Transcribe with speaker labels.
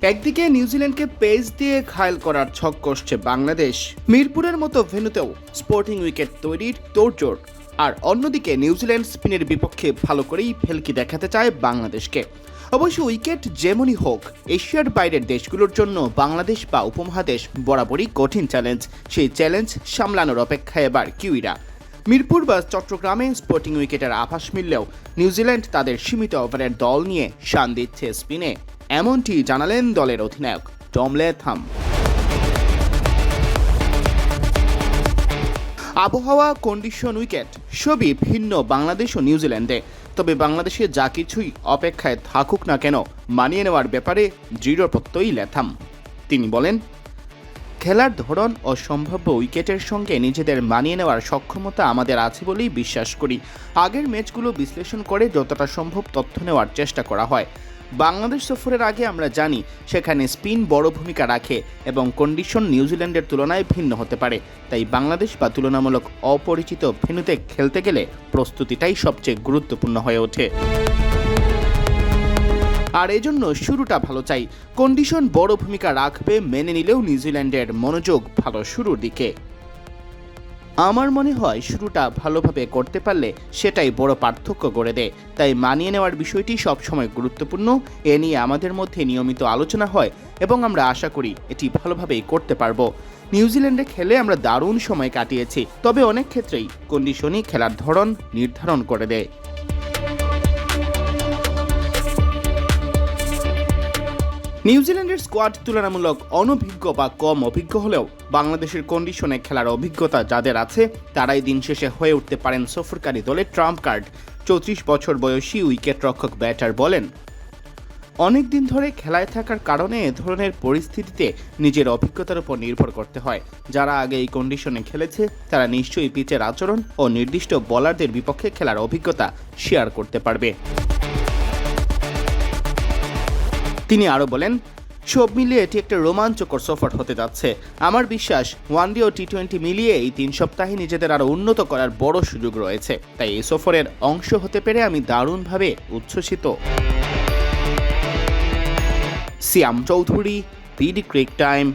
Speaker 1: একদিকে নিউজিল্যান্ডকে পেস দিয়ে ঘায়েল করার ছক কষছে বাংলাদেশ, মিরপুরের মতো ভেন্যুতেও স্পোর্টিং উইকেট তৈরির তোড়জোড়। আর অন্যদিকে নিউজিল্যান্ড স্পিনের বিপক্ষে ভালো করেই ভেলকি দেখাতে চায় বাংলাদেশকে। অবশ্য উইকেট যেমনই হোক, এশিয়ার বাইরের দেশগুলোর জন্য বাংলাদেশ বা উপমহাদেশ বরাবরই কঠিন চ্যালেঞ্জ। সেই চ্যালেঞ্জ সামলানোর অপেক্ষায় এবার কিউইরা। মিরপুর বা চট্টগ্রামে স্পোর্টিং উইকেটের আভাস মিললেও নিউজিল্যান্ড তাদের সীমিত ওভারের দল নিয়ে শান দিচ্ছে স্পিনে, এমনটি জানালেন দলের অধিনায়ক টম ল্যাথাম। আবহাওয়া, কন্ডিশন, উইকেট সবই ভিন্ন বাংলাদেশ ও নিউজিল্যান্ডে। তবে বাংলাদেশে যা কিছুই অপেক্ষায় থাকুক না কেন, মানিয়ে নেওয়ার ব্যাপারে দৃঢ় প্রত্যয়ী ল্যাথাম। তিনি বলেন, খেলার ধরন ও সম্ভাব্য উইকেটের সঙ্গে নিজেদের মানিয়ে নেওয়ার সক্ষমতা আমাদের আছে বলেই বিশ্বাস করি। আগের ম্যাচগুলো বিশ্লেষণ করে যতটা সম্ভব তথ্য নেওয়ার চেষ্টা করা হয়। বাংলাদেশ সফরের আগে আমরা জানি সেখানে স্পিন বড় ভূমিকা রাখে এবং কন্ডিশন নিউজিল্যান্ডের তুলনায় ভিন্ন হতে পারে। তাই বাংলাদেশ বা তুলনামূলক অপরিচিত ভেন্যুতে খেলতে গেলে প্রস্তুতিটাই সবচেয়ে গুরুত্বপূর্ণ হয়ে ওঠে। আর এজন্য শুরুটা ভালো চাই। কন্ডিশন বড় ভূমিকা রাখবে মেনে নিলেও নিউজিল্যান্ডের মনোযোগ ভালো শুরুর দিকে। আমার মনে হয় শুরুটা ভালোভাবে করতে পারলে সেটাই বড় পার্থক্য করে দেয়। তাই মানিয়ে নেওয়ার বিষয়টি সবসময় গুরুত্বপূর্ণ। এ নিয়ে আমাদের মধ্যে নিয়মিত আলোচনা হয় এবং আমরা আশা করি এটি ভালোভাবেই করতে পারবো। নিউজিল্যান্ডে খেলে আমরা দারুণ সময় কাটিয়েছি, তবে অনেক ক্ষেত্রেই কন্ডিশনই খেলার ধরন নির্ধারণ করে দেয়। নিউজিল্যান্ডের স্কোয়াড তুলনামূলক অনভিজ্ঞ বা কম অভিজ্ঞ হলেও বাংলাদেশের কন্ডিশনে খেলার অভিজ্ঞতা যাদের আছে তারাই দিন শেষে হয়ে উঠতে পারেন সফরকারী দলের ট্রাম্প কার্ড। 34 বছর বয়সী উইকেট রক্ষক ব্যাটার বলেন, অনেক দিন ধরে খেলায় থাকার কারণে এ ধরনের পরিস্থিতিতে নিজের অভিজ্ঞতার উপর নির্ভর করতে হয়। যারা আগে এই কন্ডিশনে খেলেছে তারা নিশ্চয়ই পিচের আচরণ ও নির্দিষ্ট বোলারদের বিপক্ষে খেলার অভিজ্ঞতা শেয়ার করতে পারবে। তিনি আরও বলেন, সব মিলিয়ে এটি একটা রোমাঞ্চকর সফর হতে যাচ্ছে। আমার বিশ্বাস ওয়ানডে ও টি-20 মিলিয়ে এই 3 সপ্তাহে নিজেদের আরও উন্নত করার বড় সুযোগ রয়েছে। তাই এই সফরের অংশ হতে পেরে আমি দারুণভাবে উচ্ছ্বসিত। সিয়াম চৌধুরী, বিডি ক্রিক টাইম।